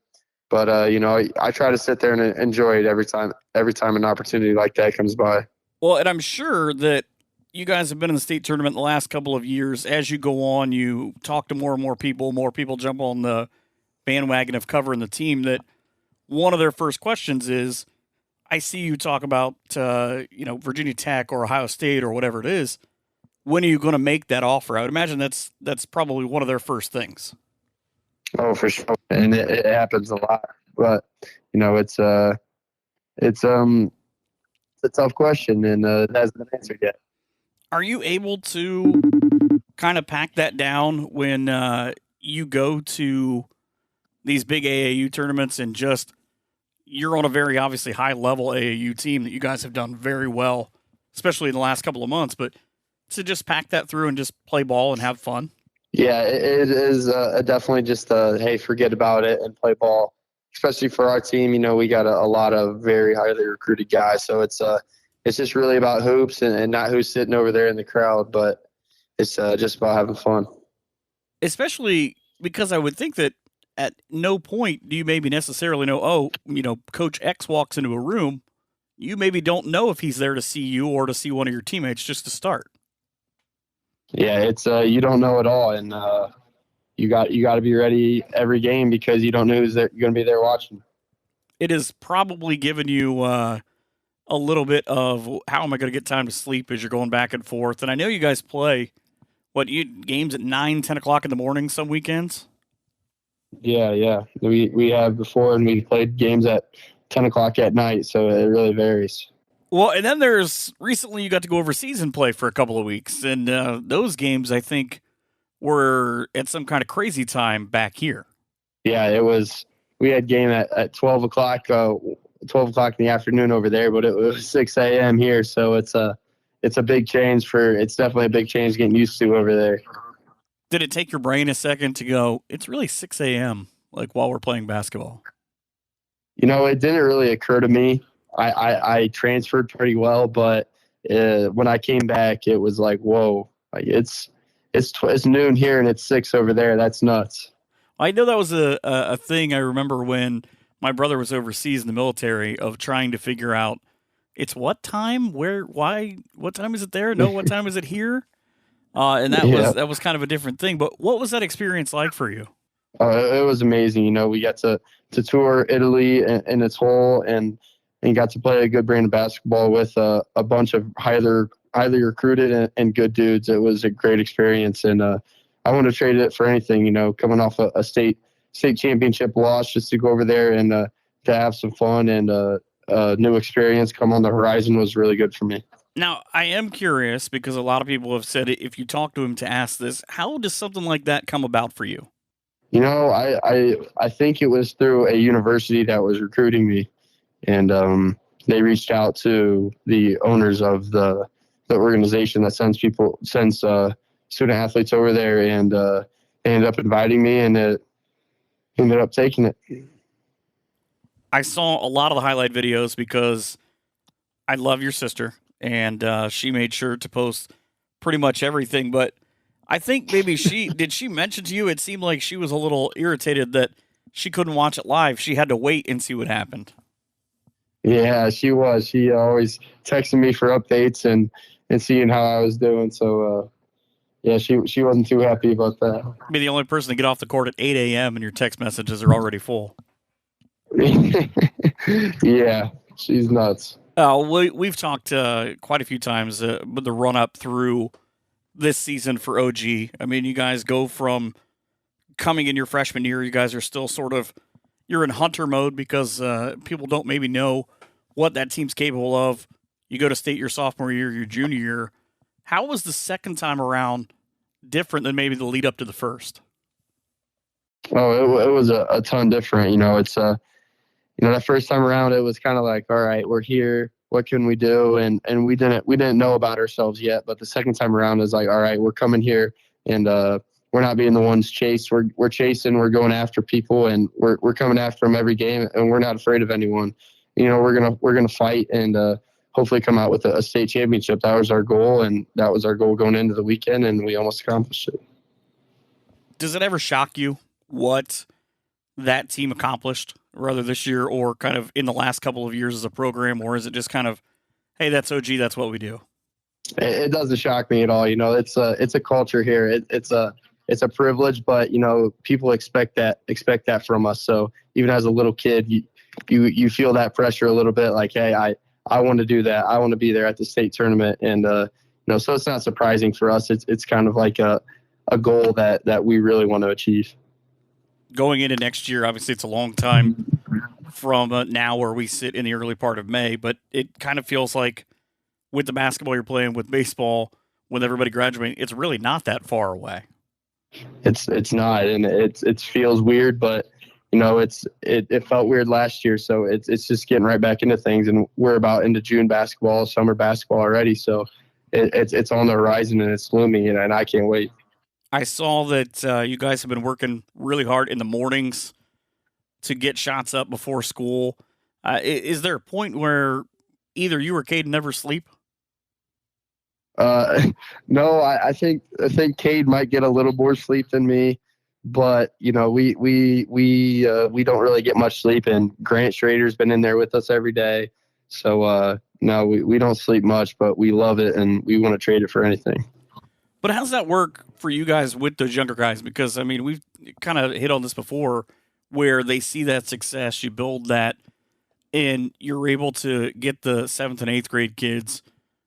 But I try to sit there and enjoy it every time an opportunity like that comes by. Well, and I'm sure that you guys have been in the state tournament the last couple of years. As you go on, you talk to more and more people jump on the bandwagon of covering the team, that one of their first questions is, I see you talk about, Virginia Tech or Ohio State or whatever it is. When are you going to make that offer? I would imagine that's probably one of their first things. Oh, for sure. And it happens a lot, but it's a tough question, and it hasn't been answered yet. Are you able to kind of pack that down when you go to these big AAU tournaments and just you're on a very obviously high level AAU team that you guys have done very well, especially in the last couple of months, but to just pack that through and just play ball and have fun? Yeah, it is definitely just hey, forget about it and play ball. Especially for our team, we got a lot of very highly recruited guys, so it's just really about hoops and not who's sitting over there in the crowd, but it's just about having fun. Especially because I would think that at no point do you maybe necessarily know, Coach X walks into a room, you maybe don't know if he's there to see you or to see one of your teammates just to start. Yeah, it's you don't know at all, and you got to be ready every game because you don't know who's going to be there watching. It has probably given you a little bit of how am I going to get time to sleep as you're going back and forth. And I know you guys play games at 9, 10 o'clock in the morning some weekends. Yeah. We have before, and we played games at 10 o'clock at night, so it really varies. Well, and then recently you got to go overseas and play for a couple of weeks, and those games, I think, were at some kind of crazy time back here. Yeah, it was. We had game at 12 o'clock, 12 o'clock in the afternoon over there, but it was 6 a.m. here, so it's a big change it's definitely a big change getting used to over there. Did it take your brain a second to go, it's really 6 a.m., like while we're playing basketball? It didn't really occur to me. I transferred pretty well, but when I came back, it was like, whoa, like it's noon here and it's 6 over there. That's nuts. I know that was a thing I remember when my brother was overseas in the military, of trying to figure out it's what time, where, why, what time is it there? No, what time is it here? And that was kind of a different thing. But what was that experience like for you? It was amazing. We got to tour Italy in its whole, and and got to play a good brand of basketball with a bunch of highly recruited and good dudes. It was a great experience, and I wouldn't have traded it for anything. Coming off a state championship loss, just to go over there and to have some fun and a new experience come on the horizon was really good for me. Now, I am curious because a lot of people have said if you talk to him to ask this, how does something like that come about for you? I think it was through a university that was recruiting me, and they reached out to the owners of the organization that sends student athletes over there, and they ended up inviting me, and it ended up taking it. I saw a lot of the highlight videos because I love your sister, and she made sure to post pretty much everything, but I think maybe did she mention to you, it seemed like she was a little irritated that she couldn't watch it live. She had to wait and see what happened. Yeah, she was. She always texted me for updates and seeing how I was doing. So, yeah, she wasn't too happy about that. Be the only person to get off the court at 8 a.m. and your text messages are already full. Yeah, she's nuts. We've talked quite a few times with the run-up through this season for OG. I mean, you guys go from coming in your freshman year, you guys are still you're in hunter mode because people don't maybe know what that team's capable of. You go to state your sophomore year, your junior year. How was the second time around different than maybe the lead up to the first? Oh, it was a ton different. It's that first time around, it was kind of like, all right, we're here. What can we do? And we didn't know about ourselves yet. But the second time around is like, all right, we're coming here, and we're not being the ones chased. We're chasing. We're going after people, and we're coming after them every game, and we're not afraid of anyone. We're gonna fight and hopefully come out with a state championship. That was our goal, and that was our goal going into the weekend, and we almost accomplished it. Does it ever shock you what that team accomplished, whether this year or kind of in the last couple of years as a program, or is it just kind of, hey, that's OG, that's what we do? It doesn't shock me at all. It's a culture here. It's a privilege, but people expect that from us. So even as a little kid, you feel that pressure a little bit. Like, hey, I want to do that. I want to be there at the state tournament, and so it's not surprising for us. It's kind of like a goal that we really want to achieve. Going into next year, obviously it's a long time from now where we sit in the early part of May, but it kind of feels like with the basketball you're playing, with baseball, with everybody graduating, it's really not that far away. It's not, and it feels weird, but it felt weird last year, so it's just getting right back into things, and we're about into June basketball, summer basketball already, so it's on the horizon and it's looming, and I can't wait. I saw that you guys have been working really hard in the mornings to get shots up before school. Is there a point where either you or Kadie never sleep? No, I think Kadie might get a little more sleep than me, but we don't really get much sleep. And Grant Schrader's been in there with us every day, so no, we don't sleep much, but we love it and we want to trade it for anything. But how's that work for you guys with those younger guys? Because, I mean, we've kind of hit on this before where they see that success, you build that, and you're able to get the 7th and 8th grade kids,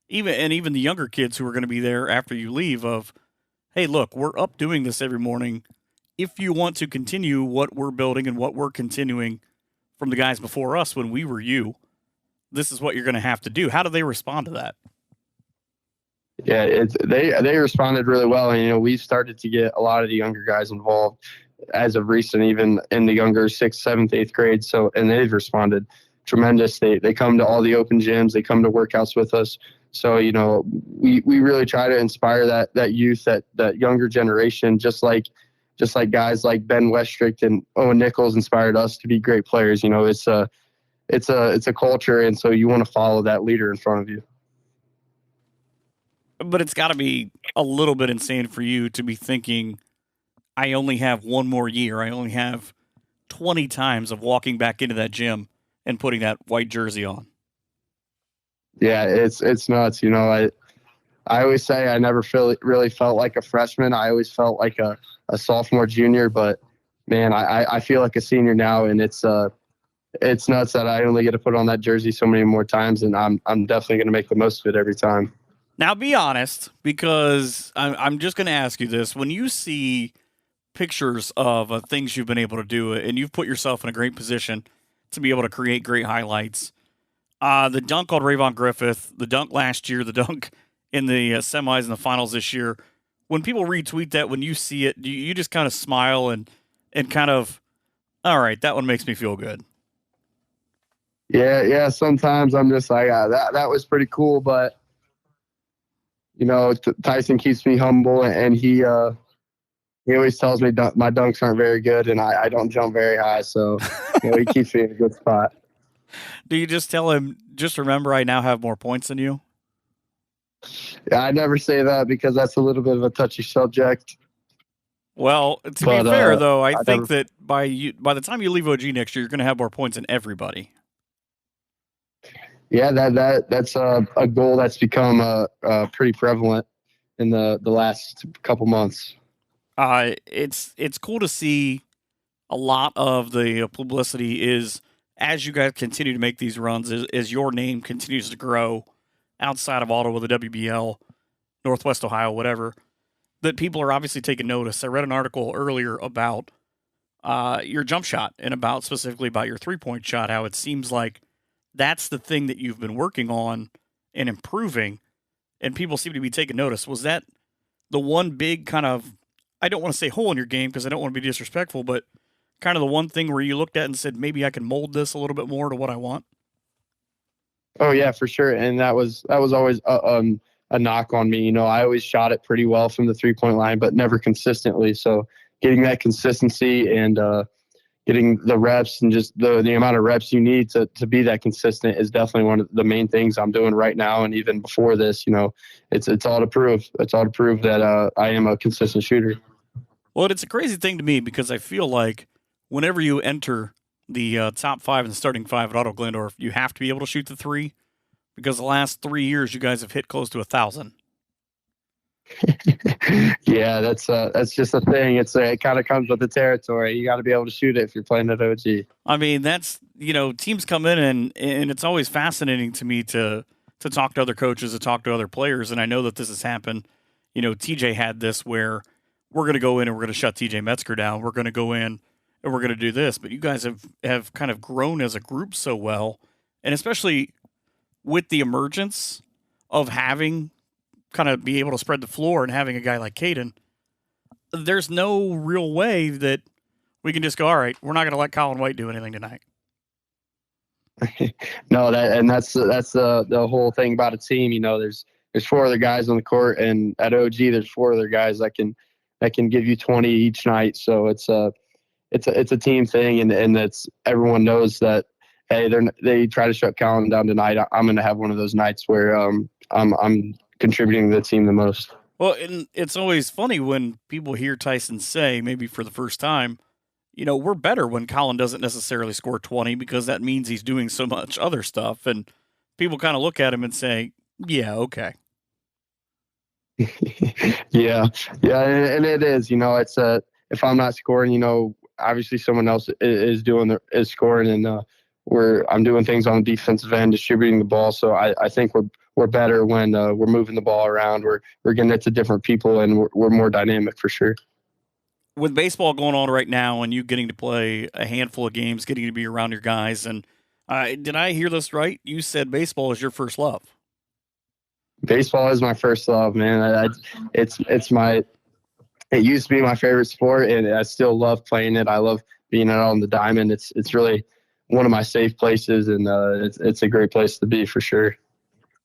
even the younger kids who are going to be there after you leave of, hey, look, we're up doing this every morning. If you want to continue what we're building and what we're continuing from the guys before us when we were you, this is what you're going to have to do. How do they respond to that? Yeah, they responded really well, and we've started to get a lot of the younger guys involved as of recent, even in the younger 6th, 7th, 8th grade. So, and they've responded tremendous. They come to all the open gyms, they come to workouts with us. So we really try to inspire that youth, that younger generation, just like guys like Ben Westrick and Owen Nichols inspired us to be great players. It's a culture, and so you want to follow that leader in front of you. But it's got to be a little bit insane for you to be thinking, I only have one more year. I only have 20 times of walking back into that gym and putting that white jersey on. Yeah, it's nuts. I always say I never really felt like a freshman. I always felt like a sophomore, junior. But, man, I feel like a senior now, and it's it's nuts that I only get to put on that jersey so many more times, and I'm definitely going to make the most of it every time. Now, be honest, because I'm just going to ask you this. When you see pictures of things you've been able to do, and you've put yourself in a great position to be able to create great highlights, the dunk on Rayvon Griffith, the dunk last year, the dunk in the semis and the finals this year, when people retweet that, when you see it, do you just kind of smile and kind of, all right, that one makes me feel good? Yeah. Sometimes I'm just like, that was pretty cool, but Tyson keeps me humble, and he always tells me my dunks aren't very good, and I don't jump very high, so he keeps me in a good spot. Do you just tell him, just remember I now have more points than you? Yeah, I never say that because that's a little bit of a touchy subject. Well, to be fair, though, I think that by the time you leave OG next year, you're going to have more points than everybody. Yeah, that's a goal that's become pretty prevalent in the last couple months. It's cool to see a lot of the publicity is as you guys continue to make these runs, as your name continues to grow outside of Ottawa, the WBL, Northwest Ohio, whatever, that people are obviously taking notice. I read an article earlier about your jump shot and specifically about your three-point shot, how it seems like that's the thing that you've been working on and improving, and people seem to be taking notice. Was that the one big kind of, I don't want to say hole in your game because I don't want to be disrespectful, but kind of the one thing where you looked at and said, maybe I can mold this a little bit more to what I want? Oh, yeah, for sure. And that was always a knock on me. I always shot it pretty well from the three-point line, but never consistently. So getting that consistency and getting the reps and just the amount of reps you need to be that consistent is definitely one of the main things I'm doing right now. And even before this, it's all to prove. It's all to prove that I am a consistent shooter. Well, it's a crazy thing to me because I feel like whenever you enter the top five and the starting five at Ottawa Glandorf, you have to be able to shoot the three because the last 3 years you guys have hit close to 1,000. Yeah, that's just a thing. It kind of comes with the territory. You got to be able to shoot it if you're playing at OG. I mean, that's teams come in and it's always fascinating to me to talk to other coaches, to talk to other players, and I know that this has happened. TJ had this where we're going to go in and we're going to shut TJ Metzger down. We're going to go in and we're going to do this, but you guys have kind of grown as a group so well, and especially with the emergence of having kind of be able to spread the floor and having a guy like Kadie, there's no real way that we can just go, all right, we're not going to let Colin White do anything tonight. No, that's the whole thing about a team. There's 4 other guys on the court, and at OG there's 4 other guys that can give you 20 each night. So it's a team thing, and that's everyone knows that. Hey, they try to shut Colin down tonight. I'm going to have one of those nights where I'm contributing to the team the most. Well, and it's always funny when people hear Tyson say, maybe for the first time, we're better when Colin doesn't necessarily score 20 because that means he's doing so much other stuff. And people kind of look at him and say, yeah, okay. Yeah. And it is, it's if I'm not scoring, obviously someone else is scoring, and I'm doing things on the defensive end, distributing the ball. So I think we're better when we're moving the ball around. We're getting it to different people, and we're more dynamic for sure. With baseball going on right now and you getting to play a handful of games, getting to be around your guys, and did I hear this right? You said baseball is your first love. Baseball is my first love, man. It used to be my favorite sport, and I still love playing it. I love being out on the diamond. It's really one of my safe places, and it's a great place to be for sure.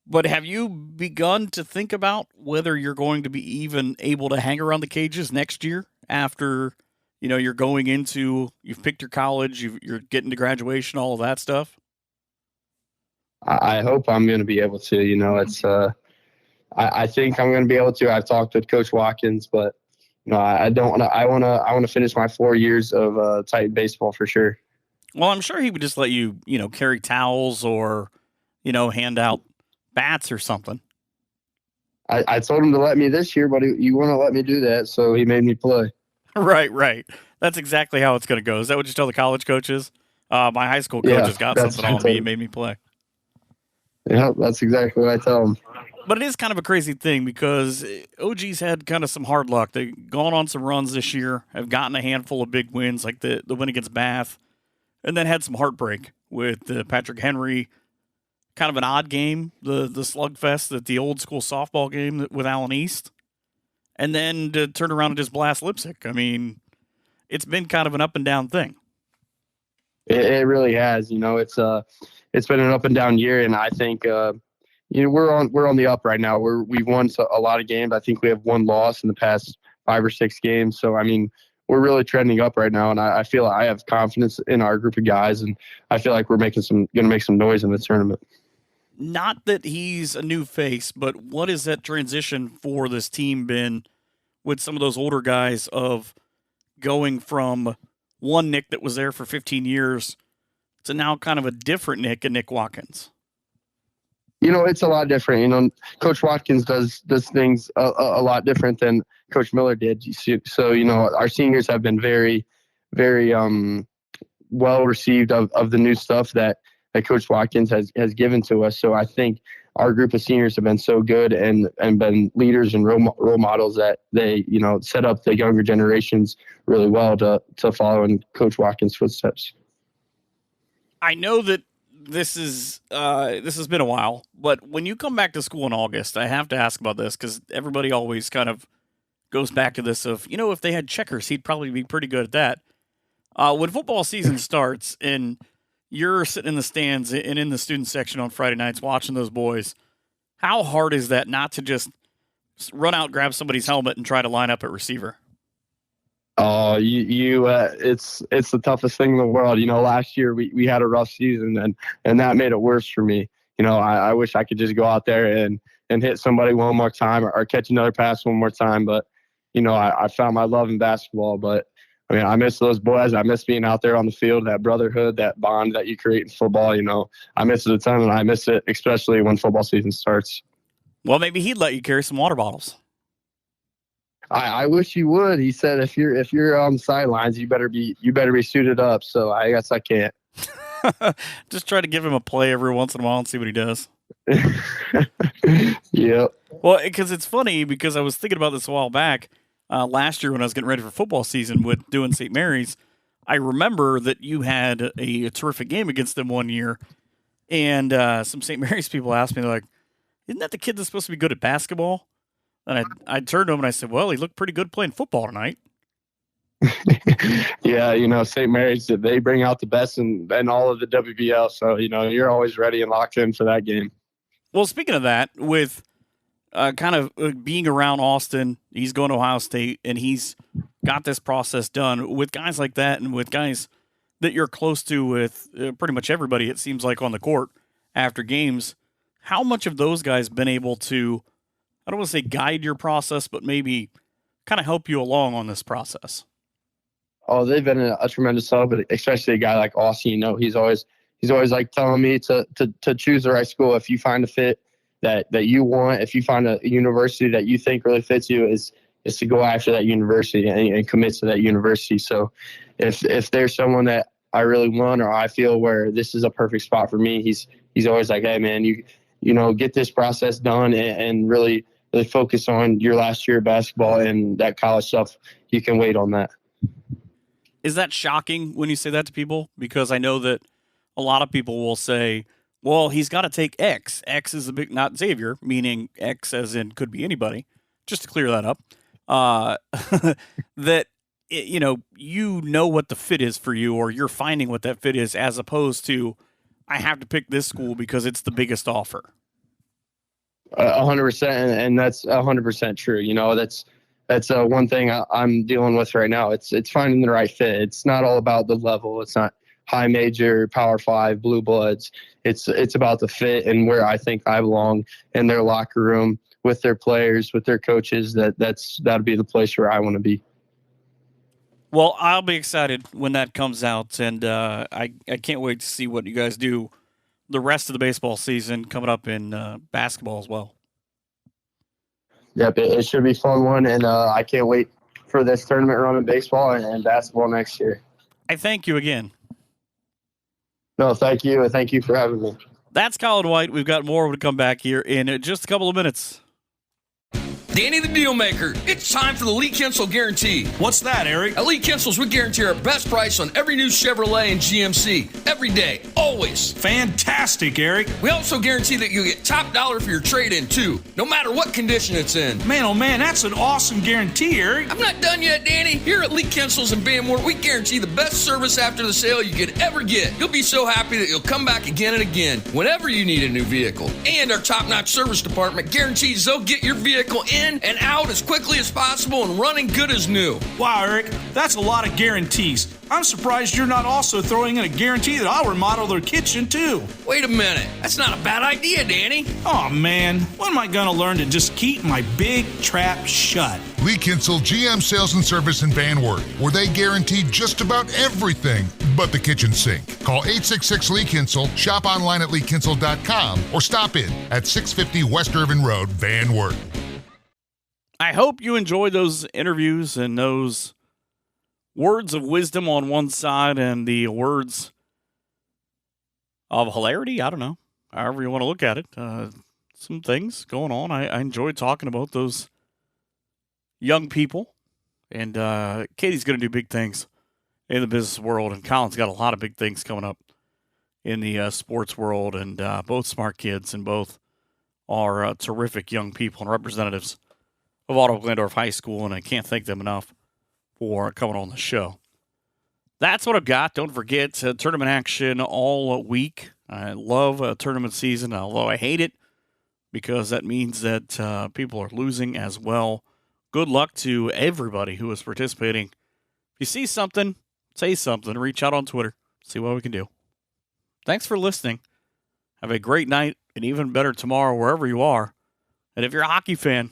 But have you begun to think about whether you're going to be even able to hang around the cages next year after, you're going into, you've picked your college, you're getting to graduation, all of that stuff? I hope I'm going to be able to. I think I'm going to be able to. I've talked with Coach Watkins, but I don't want to. I want to finish my 4 years of Titan baseball for sure. Well, I'm sure he would just let you, carry towels or, hand out bats or something. I told him to let me this year, but he wouldn't let me do that, so he made me play. Right. That's exactly how it's going to go. Is that what you tell the college coaches? My high school coach has got something on me. He made me play. Yeah, that's exactly what I tell them. But it is kind of a crazy thing because OG's had kind of some hard luck. They've gone on some runs this year, have gotten a handful of big wins, like the win against Bath, and then had some heartbreak with Patrick Henry. Kind of an odd game, the slugfest at the old school softball game with Allen East. And then to turn around and just blast Lipsick. I mean, it's been kind of an up and down thing. It really has. It's been an up and down year, and I think we're on the up right now. We've won a lot of games. I think we have one loss in the past 5 or 6 games. So I mean, we're really trending up right now, and I feel I have confidence in our group of guys, and I feel like we're going to make some noise in the tournament. Not that he's a new face, but what has that transition for this team been with some of those older guys of going from one Nick that was there for 15 years to now kind of a different Nick and Nick Watkins? It's a lot different. Coach Watkins does things a lot different than Coach Miller did. So, our seniors have been very, very well received of the new stuff that Coach Watkins has given to us. So I think our group of seniors have been so good and been leaders and role models that they, set up the younger generations really well to follow in Coach Watkins' footsteps. I know that this has been a while, but when you come back to school in August, I have to ask about this because everybody always kind of goes back to this of, if they had checkers, he'd probably be pretty good at that. When football season starts and you're sitting in the stands and in the student section on Friday nights watching those boys, how hard is that not to just run out, grab somebody's helmet, and try to line up at receiver? Oh, it's the toughest thing in the world. Last year we had a rough season and that made it worse for me. I wish I could just go out there and hit somebody one more time or catch another pass one more time. But, I found my love in basketball. But, I miss those boys. I miss being out there on the field, that brotherhood, that bond that you create in football. I miss it a ton, and I miss it especially when football season starts. Well, maybe he'd let you carry some water bottles. I wish you would. He said if you're on the sidelines, you better be suited up. So I guess I can't. Just try to give him a play every once in a while and see what he does. Yep. Well, because it's funny because I was thinking about this a while back. Last year when I was getting ready for football season with doing St. Mary's, I remember that you had a terrific game against them one year, and some St. Mary's people asked me, they're like, isn't that the kid that's supposed to be good at basketball? And I turned to him and I said, well, he looked pretty good playing football tonight. Yeah, St. Mary's, they bring out the best in all of the WBL, so, you're always ready and locked in for that game. Well, speaking of that, with kind of being around Austin, he's going to Ohio State, and he's got this process done with guys like that and with guys that you're close to with pretty much everybody, it seems like, on the court after games. How much of those guys been able to, I don't want to say guide your process, but maybe kind of help you along on this process? Oh, they've been a tremendous help, but especially a guy like Austin. He's always like telling me to choose the right school. If you find a fit that you want, if you find a university that you think really fits you, is to go after that university and commit to that university. So if there's someone that I really want or I feel where this is a perfect spot for me, he's always like, hey man, you get this process done and really focus on your last year of basketball, and that college stuff, you can wait on that. Is that shocking when you say that to people? Because I know that a lot of people will say, well, he's got to take X. X is a big, not Xavier, meaning X as in could be anybody, just to clear that up. That, you know what the fit is for you, or you're finding what that fit is, as opposed to, I have to pick this school because it's the biggest offer. 100%, and that's 100% true. That's one thing I'm dealing with right now. It's finding the right fit. It's not all about the level. It's not high major, Power 5, blue bloods. It's about the fit and where I think I belong in their locker room with their players, with their coaches. That'll be the place where I want to be. Well, I'll be excited when that comes out, and I can't wait to see what you guys do the rest of the baseball season coming up in basketball as well. Yep, it should be a fun one, and I can't wait for this tournament run in baseball and basketball next year. I thank you again. No, thank you, and thank you for having me. That's Colin White. We've got more to come back here in just a couple of minutes. Danny the Dealmaker, it's time for the Lee Kinsel Guarantee. What's that, Eric? At Lee Kinsel's, we guarantee our best price on every new Chevrolet and GMC. Every day, always. Fantastic, Eric. We also guarantee that you'll get top dollar for your trade-in, too, no matter what condition it's in. Man, oh man, that's an awesome guarantee, Eric. I'm not done yet, Danny. Here at Lee Kinsel's in Vanwart, we guarantee the best service after the sale you could ever get. You'll be so happy that you'll come back again and again whenever you need a new vehicle. And our top-notch service department guarantees they'll get your vehicle in and out as quickly as possible and running good as new. Wow, Eric, that's a lot of guarantees. I'm surprised you're not also throwing in a guarantee that I'll remodel their kitchen, too. Wait a minute. That's not a bad idea, Danny. Oh man, when am I going to learn to just keep my big trap shut? Lee Kinsel GM Sales and Service in Vanwart, where they guarantee just about everything but the kitchen sink. Call 866-LEE Kinsel, shop online at leekinsel.com, or stop in at 650 West Irvin Road, Vanwart. I hope you enjoyed those interviews and those words of wisdom on one side and the words of hilarity. I don't know, however you want to look at it. Some things going on. I enjoyed talking about those young people. And Katie's going to do big things in the business world, and Colin's got a lot of big things coming up in the sports world. And both smart kids, and both are terrific young people and representatives of Ottawa Glandorf High School, and I can't thank them enough for coming on the show. That's what I've got. Don't forget tournament action all week. I love tournament season, although I hate it because that means that people are losing as well. Good luck to everybody who is participating. If you see something, say something. Reach out on Twitter. See what we can do. Thanks for listening. Have a great night, and even better tomorrow wherever you are. And if you're a hockey fan,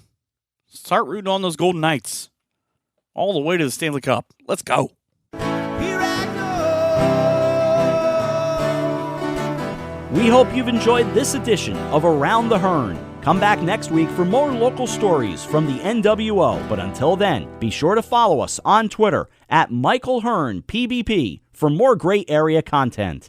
start rooting on those Golden Knights all the way to the Stanley Cup. Let's go. We hope you've enjoyed this edition of Around the Hearn. Come back next week for more local stories from the NWO. But until then, be sure to follow us on Twitter at Michael Hearn PBP for more great area content.